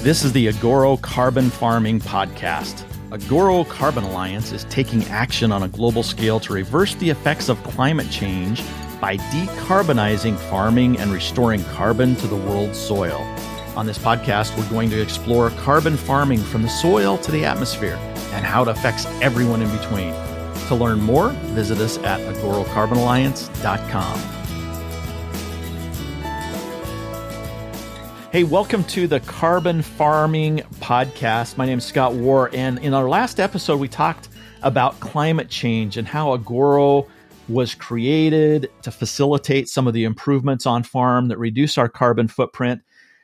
This is the Agoro Carbon Farming Podcast. Agoro Carbon Alliance is taking action on a global scale to reverse the effects of climate change by decarbonizing farming and restoring carbon to the world's soil. On this podcast, we're going to explore carbon farming from the soil to the atmosphere and how it affects everyone in between. To learn more, visit us at agorocarbonalliance.com. Hey, welcome to the Carbon Farming Podcast. My name is Scott Warr, and in our last episode, we talked about climate change and how Agoro was created to facilitate some of the improvements on farm that reduce our carbon footprint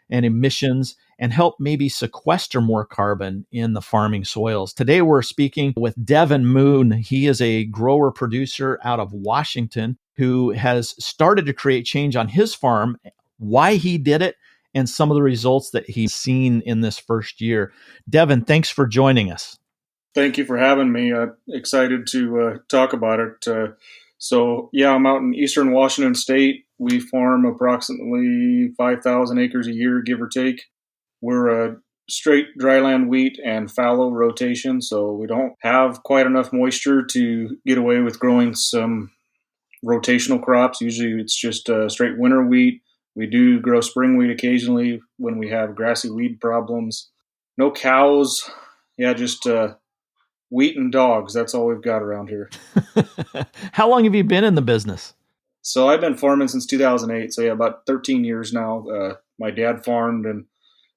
and emissions and help maybe sequester more carbon in the farming soils. Today, we're speaking with Devin Moon. He is a grower producer out of Washington who has started to create change on his farm, why he did it, and some of the results that he's seen in this first year. Devin, thanks for joining us. Thank you for having me. Excited to talk about it. I'm out in eastern Washington State. We farm approximately 5,000 acres a year, give or take. We're a straight dryland wheat and fallow rotation, so we don't have quite enough moisture to get away with growing some rotational crops. Usually it's just straight winter wheat. We do grow spring wheat occasionally when we have grassy weed problems. No cows. Just wheat and dogs. That's all we've got around here. How long have you been in the business? So I've been farming since 2008. So about 13 years now. My dad farmed, and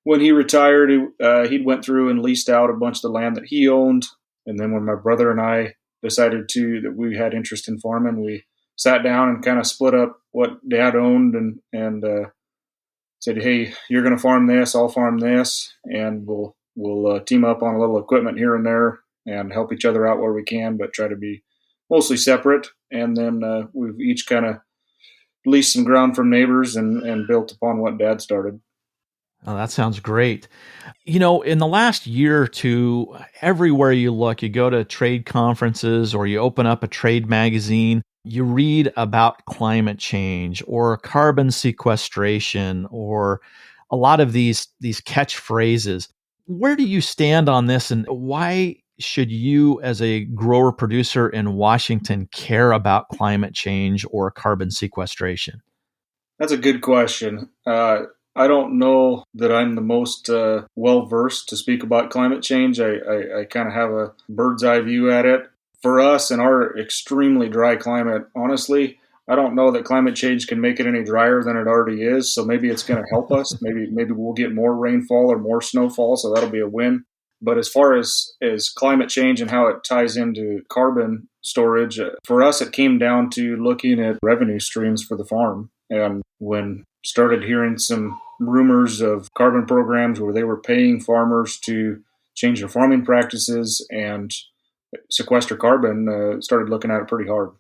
when he retired, he went through and leased out a bunch of the land that he owned. And then when my brother and I decided that we had interest in farming, we sat down and kind of split up what Dad owned and said, "Hey, you're going to farm this, I'll farm this, and we'll team up on a little equipment here and there and help each other out where we can, but try to be mostly separate." And then we've each kind of leased some ground from neighbors and built upon what Dad started. Oh, that sounds great. You know, in the last year or two, everywhere you look, you go to trade conferences or you open up a trade magazine, you read about climate change or carbon sequestration or a lot of these catchphrases. Where do you stand on this, and why should you as a grower producer in Washington care about climate change or carbon sequestration? That's a good question. I don't know that I'm the most well-versed to speak about climate change. I kind of have a bird's eye view at it. For us in our extremely dry climate, honestly, I don't know that climate change can make it any drier than it already is. So maybe it's going to help us. Maybe we'll get more rainfall or more snowfall. So that'll be a win. But as far as climate change and how it ties into carbon storage, for us, it came down to looking at revenue streams for the farm. And when started hearing some rumors of carbon programs where they were paying farmers to change their farming practices and sequester carbon, started looking at it pretty hard.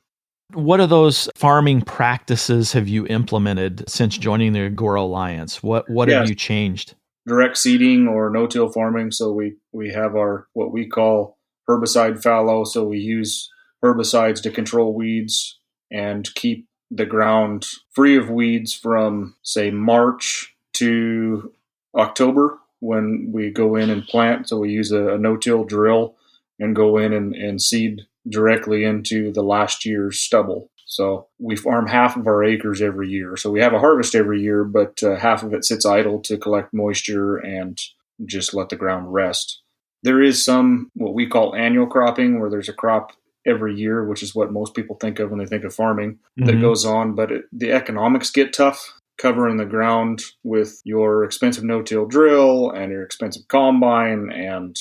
What of those farming practices have you implemented since joining the Agoro Alliance? What have you changed? Direct seeding or no-till farming. So we have our what we call herbicide fallow. So we use herbicides to control weeds and keep the ground free of weeds from, say, March to October when we go in and plant. So we use a no-till drill and go in and seed directly into the last year's stubble. So we farm half of our acres every year. So we have a harvest every year, but half of it sits idle to collect moisture and just let the ground rest. There is some what we call annual cropping, where there's a crop every year, which is what most people think of when they think of farming, that goes on. But the economics get tough, covering the ground with your expensive no-till drill and your expensive combine, and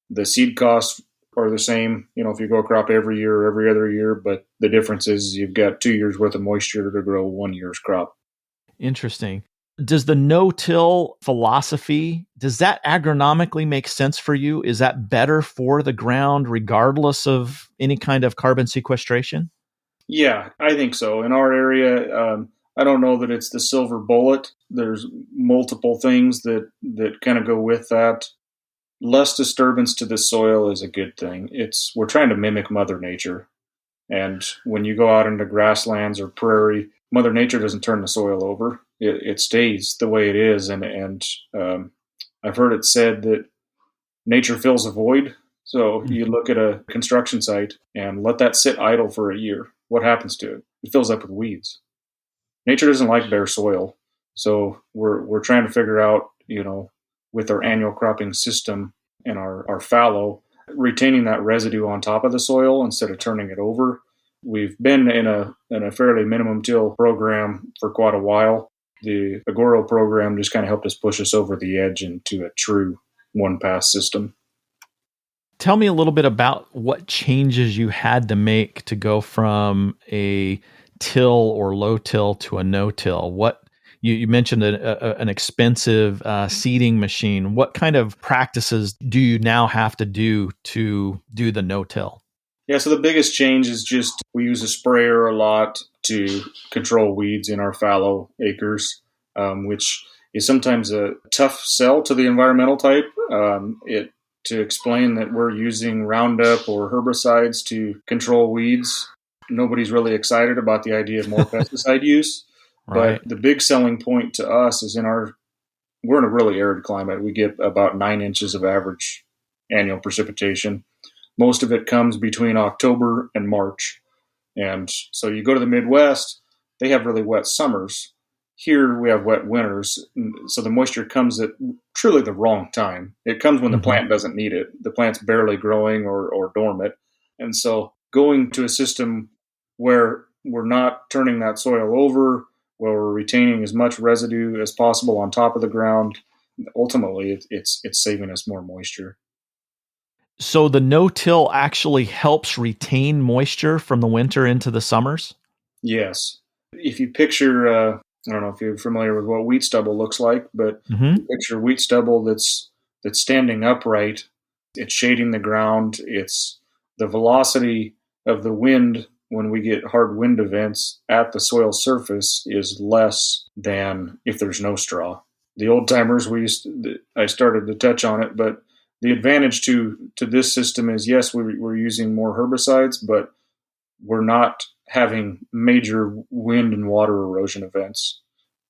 the seed costs are the same, if you grow a crop every year or every other year, but the difference is you've got 2 years worth of moisture to grow 1 year's crop. Interesting. Does the no-till philosophy, does that agronomically make sense for you? Is that better for the ground regardless of any kind of carbon sequestration? Yeah, I think so. In our area, I don't know that it's the silver bullet. There's multiple things that kind of go with that. Less disturbance to the soil is a good thing. We're trying to mimic Mother Nature. And when you go out into grasslands or prairie, Mother Nature doesn't turn the soil over. It stays the way it is. And I've heard it said that nature fills a void. So Mm. you look at a construction site and let that sit idle for a year. What happens to it? It fills up with weeds. Nature doesn't like bare soil. So we're trying to figure out, with our annual cropping system and our fallow, retaining that residue on top of the soil instead of turning it over. We've been in a fairly minimum till program for quite a while. The Agoro program just kind of helped us push us over the edge into a true one pass system. Tell me a little bit about what changes you had to make to go from a till or low till to a no till. What you mentioned an expensive seeding machine. What kind of practices do you now have to do the no till? Yeah, so the biggest change is just we use a sprayer a lot to control weeds in our fallow acres, which is sometimes a tough sell to the environmental type. To explain that we're using Roundup or herbicides to control weeds, nobody's really excited about the idea of more pesticide use. Right. But the big selling point to us is we're in a really arid climate. We get about 9 inches of average annual precipitation. Most of it comes between October and March. And so you go to the Midwest, they have really wet summers. Here we have wet winters. So the moisture comes at truly the wrong time. It comes when the plant doesn't need it. The plant's barely growing or dormant. And so going to a system where we're not turning that soil over, where we're retaining as much residue as possible on top of the ground, ultimately it's saving us more moisture. So the no-till actually helps retain moisture from the winter into the summers? Yes. If you picture, I don't know if you're familiar with what wheat stubble looks like, but picture wheat stubble that's standing upright. It's shading the ground. It's the velocity of the wind when we get hard wind events at the soil surface is less than if there's no straw. The old timers, I started to touch on it, but the advantage to this system is, yes, we're using more herbicides, but we're not having major wind and water erosion events.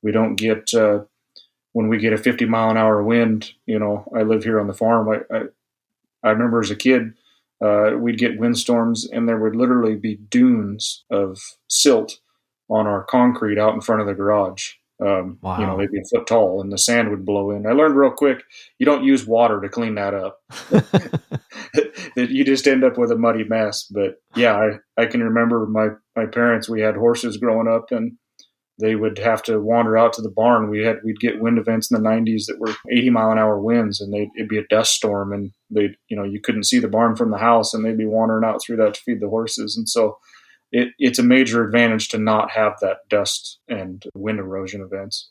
We don't get, when we get a 50-mile-an-hour wind, I live here on the farm. I remember as a kid, we'd get windstorms and there would literally be dunes of silt on our concrete out in front of the garage. Wow. They'd be a foot tall and the sand would blow in. I learned real quick, you don't use water to clean that up. That you just end up with a muddy mess. But yeah, I can remember my parents, we had horses growing up and they would have to wander out to the barn. We'd get wind events in the 90s that were 80-mile-an-hour winds and it'd be a dust storm and you couldn't see the barn from the house and they'd be wandering out through that to feed the horses. And so it's a major advantage to not have that dust and wind erosion events.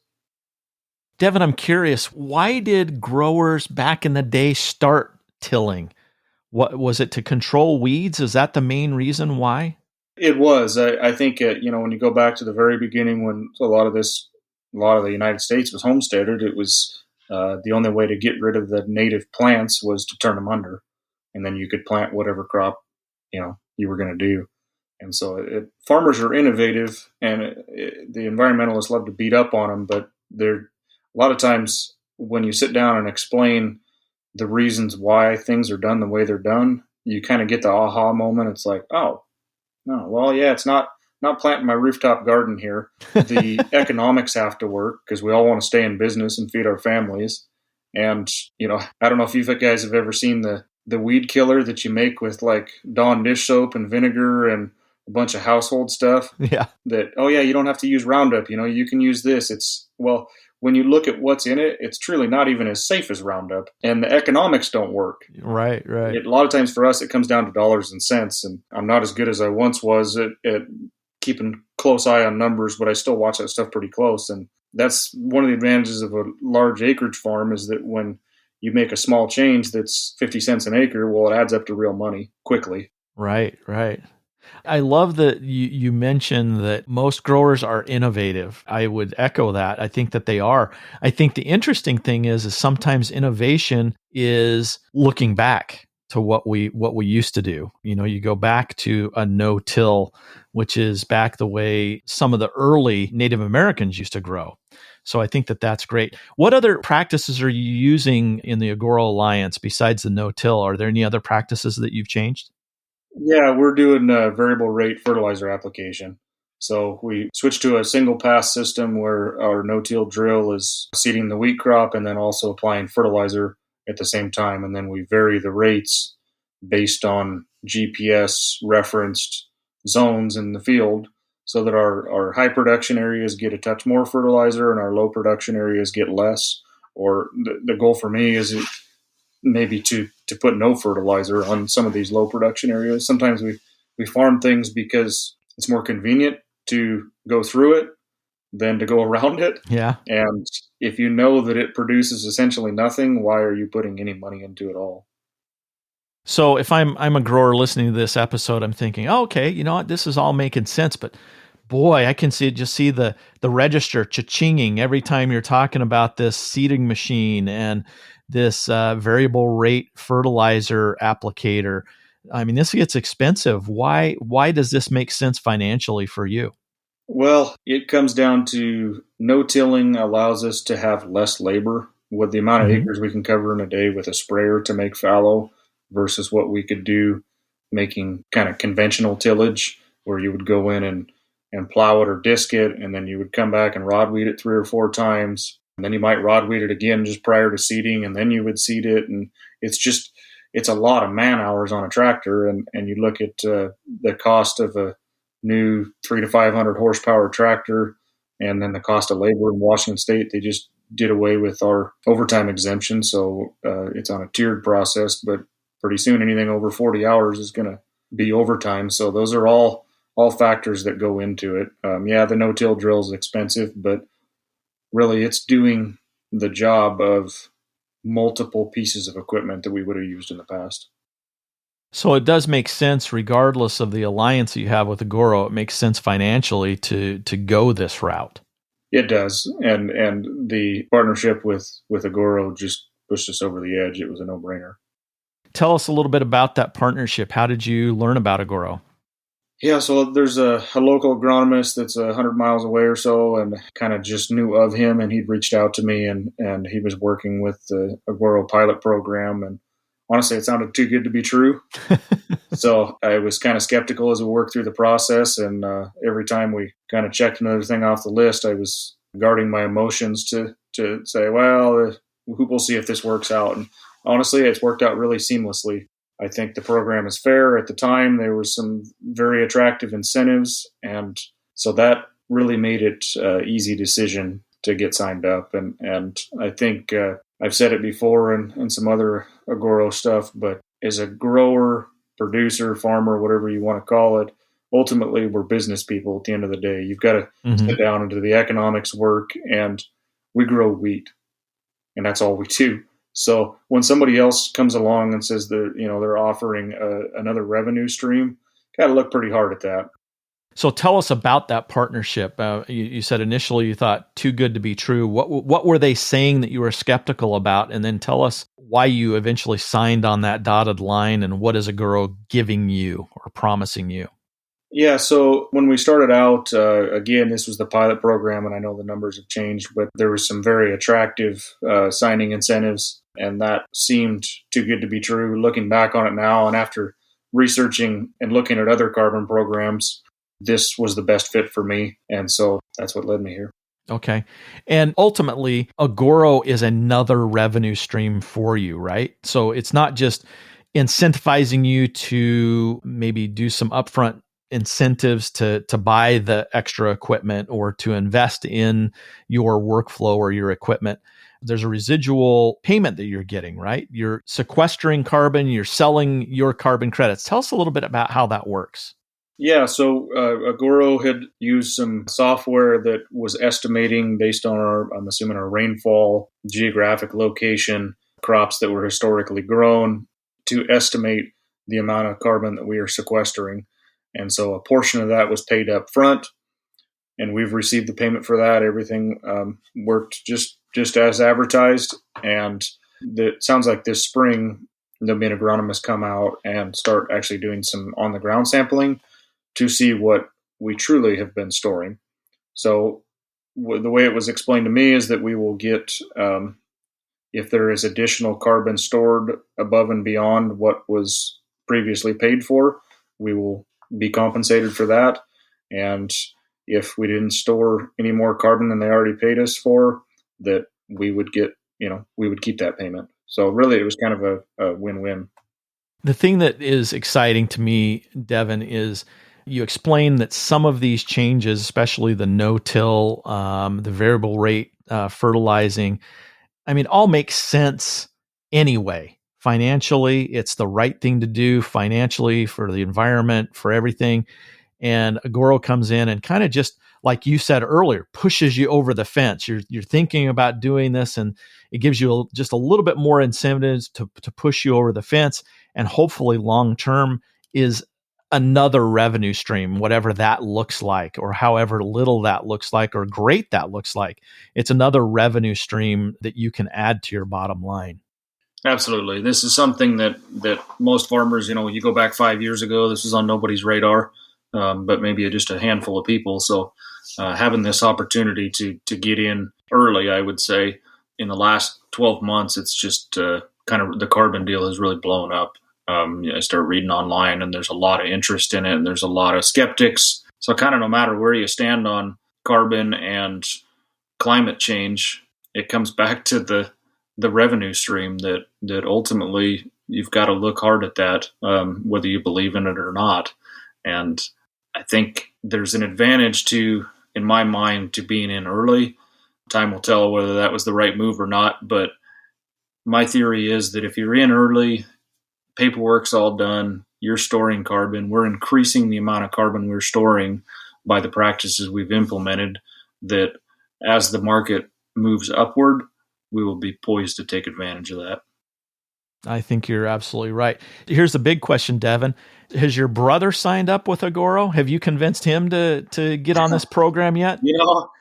Devin, I'm curious, why did growers back in the day start tilling? What was it, to control weeds? Is that the main reason why? It was. I think when you go back to the very beginning, when a lot of the United States was homesteaded, it was the only way to get rid of the native plants was to turn them under, and then you could plant whatever crop you were going to do. And so farmers are innovative, and the environmentalists love to beat up on them. But a lot of times when you sit down and explain the reasons why things are done the way they're done, you kind of get the aha moment. It's like, oh, no, well, yeah, it's not planting my rooftop garden here. The economics have to work because we all want to stay in business and feed our families. And, I don't know if you guys have ever seen the weed killer that you make with like Dawn dish soap and vinegar and a bunch of household stuff. Yeah. You don't have to use Roundup. You can use this. When you look at what's in it, it's truly not even as safe as Roundup, and the economics don't work. Right. A lot of times for us, it comes down to dollars and cents, and I'm not as good as I once was at keeping close eye on numbers, but I still watch that stuff pretty close. And that's one of the advantages of a large acreage farm is that when you make a small change that's 50 cents an acre, well, it adds up to real money quickly. Right. I love that you mentioned that most growers are innovative. I would echo that. I think that they are. I think the interesting thing is sometimes innovation is looking back. to what we used to do. You go back to a no-till, which is back the way some of the early Native Americans used to grow. So I think that that's great. What other practices are you using in the Agoro Alliance besides the no-till? Are there any other practices that you've changed? Yeah, we're doing a variable rate fertilizer application. So we switched to a single pass system where our no-till drill is seeding the wheat crop and then also applying fertilizer at the same time. And then we vary the rates based on GPS referenced zones in the field so that our high production areas get a touch more fertilizer and our low production areas get less. Or the goal for me is maybe to put no fertilizer on some of these low production areas. Sometimes we farm things because it's more convenient to go through it than to go around it. Yeah. And if you know that it produces essentially nothing, why are you putting any money into it all? So if I'm a grower listening to this episode, I'm thinking, oh, okay, you know what, this is all making sense, but boy, I can see the register cha-chinging every time you're talking about this seeding machine and this variable rate fertilizer applicator. I mean, this gets expensive. Why does this make sense financially for you? Well, it comes down to no-tilling allows us to have less labor with the amount of acres we can cover in a day with a sprayer to make fallow versus what we could do making kind of conventional tillage where you would go in and plow it or disc it, and then you would come back and rod weed it 3 or 4 times. And then you might rod weed it again just prior to seeding, and then you would seed it. And it's a lot of man hours on a tractor. And you look at the cost of a new 300 to 500 horsepower tractor, and then the cost of labor in Washington State. They just did away with our overtime exemption. So it's on a tiered process, but pretty soon anything over 40 hours is going to be overtime. So those are all factors that go into it. The no-till drill is expensive, but really it's doing the job of multiple pieces of equipment that we would have used in the past. So it does make sense, regardless of the alliance that you have with Agoro, it makes sense financially to go this route. It does. And the partnership with Agoro just pushed us over the edge. It was a no-brainer. Tell us a little bit about that partnership. How did you learn about Agoro? Yeah, so there's a local agronomist that's 100 miles away or so, and kind of just knew of him, and he'd reached out to me, and he was working with the Agoro pilot program, and honestly, it sounded too good to be true. So I was kind of skeptical as we worked through the process, and every time we kind of checked another thing off the list, I was guarding my emotions to say, well, we'll see if this works out. And honestly, it's worked out really seamlessly. I think the program is fair. At the time, there were some very attractive incentives, and so that really made it an easy decision to get signed up. And I think I've said it before and some other Agoro stuff, but as a grower, producer, farmer, whatever you want to call it, ultimately we're business people at the end of the day. You've got to sit down and do the economics work, and we grow wheat, and that's all we do. So when somebody else comes along and says they're offering another revenue stream, got to look pretty hard at that. So tell us about that partnership. You said initially you thought too good to be true. What were they saying that you were skeptical about? And then tell us why you eventually signed on that dotted line, and what is Agoro giving you or promising you? Yeah, so when we started out, again, this was the pilot program, and I know the numbers have changed, but there was some very attractive signing incentives, and that seemed too good to be true. Looking back on it now, and after researching and looking at other carbon programs, this was the best fit for me, and so that's what led me here. Okay. And ultimately, Agoro is another revenue stream for you, right? So it's not just incentivizing you to maybe do some upfront incentives to buy the extra equipment or to invest in your workflow or your equipment. There's a residual payment that you're getting, right? You're sequestering carbon, you're selling your carbon credits. Tell us a little bit about how that works. Yeah, so Agoro had used some software that was estimating based on I'm assuming our rainfall, geographic location, crops that were historically grown to estimate the amount of carbon that we are sequestering. And so a portion of that was paid up front, and we've received the payment for that. Everything worked just as advertised. And it sounds like this spring there'll be an agronomist come out and start actually doing some on the ground sampling to see what we truly have been storing. So the way it was explained to me is that we will get, if there is additional carbon stored above and beyond what was previously paid for, we will be compensated for that. And if we didn't store any more carbon than they already paid us for, that we would get, we would keep that payment. So really it was kind of a win-win. The thing that is exciting to me, Devin, is you explain that some of these changes, especially the no-till, the variable rate fertilizing, all makes sense anyway. Financially, it's the right thing to do financially for the environment, for everything. And Agoro comes in and kind of just, like you said earlier, pushes you over the fence. You're thinking about doing this, and it gives you just a little bit more incentives to push you over the fence. And hopefully long term is another revenue stream, whatever that looks like, or however little that looks like, or great that looks like. It's another revenue stream that you can add to your bottom line. Absolutely. This is something that most farmers, you go back 5 years ago, this was on nobody's radar, but maybe just a handful of people. So having this opportunity to get in early, I would say in the last 12 months, it's just kind of the carbon deal has really blown up. I start reading online and there's a lot of interest in it, and there's a lot of skeptics. So kind of no matter where you stand on carbon and climate change, it comes back to the revenue stream that ultimately you've got to look hard at that, whether you believe in it or not. And I think there's an advantage in my mind, to being in early. Time will tell whether that was the right move or not. But my theory is that if you're in early, paperwork's all done, you're storing carbon, we're increasing the amount of carbon we're storing by the practices we've implemented, that as the market moves upward, we will be poised to take advantage of that. I think you're absolutely right. Here's the big question, Devin. Has your brother signed up with Agoro? Have you convinced him to get on this program yet?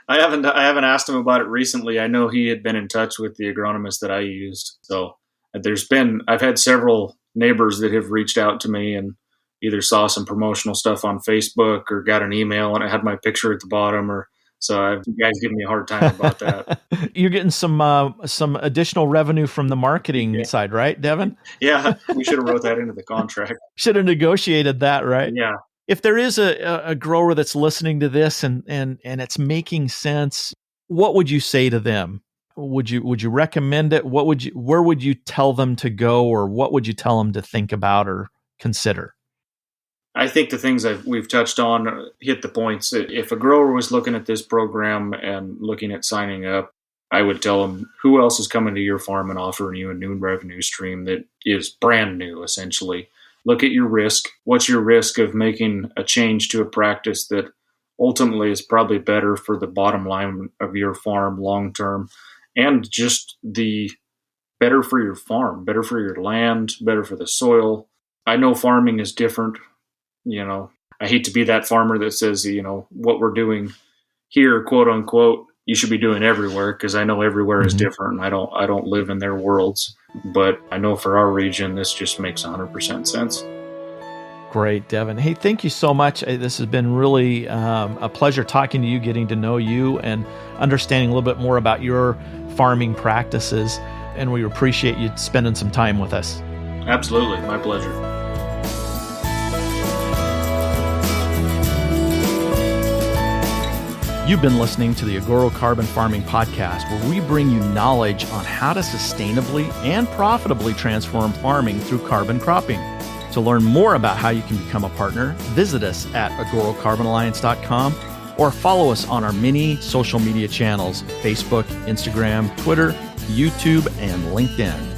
I haven't asked him about it recently. I know he had been in touch with the agronomist that I used. So I've had several neighbors that have reached out to me and either saw some promotional stuff on Facebook or got an email and it had my picture at the bottom, so you guys give me a hard time about that. You're getting some additional revenue from the marketing side, right, Devin? Yeah, we should have wrote that into the contract. Should have negotiated that, right? Yeah. If there is a grower that's listening to this and it's making sense, what would you say to them? Would you recommend it? Where would you tell them to go, or what would you tell them to think about or consider? I think the things we've touched on hit the points. If a grower was looking at this program and looking at signing up, I would tell them, who else is coming to your farm and offering you a new revenue stream that is brand new, essentially? Look at your risk. What's your risk of making a change to a practice that ultimately is probably better for the bottom line of your farm long term, and just the better for your farm, better for your land, better for the soil. I know farming is different. I hate to be that farmer that says, what we're doing here, quote unquote, you should be doing everywhere, because I know everywhere is different. I don't live in their worlds, but I know for our region, this just makes 100% sense. Great, Devin. Hey, thank you so much. This has been really a pleasure talking to you, getting to know you, and understanding a little bit more about your farming practices. And we appreciate you spending some time with us. Absolutely. My pleasure. You've been listening to the Agoro Carbon Farming Podcast, where we bring you knowledge on how to sustainably and profitably transform farming through carbon cropping. To learn more about how you can become a partner, visit us at agorocarbonalliance.com or follow us on our many social media channels: Facebook, Instagram, Twitter, YouTube, and LinkedIn.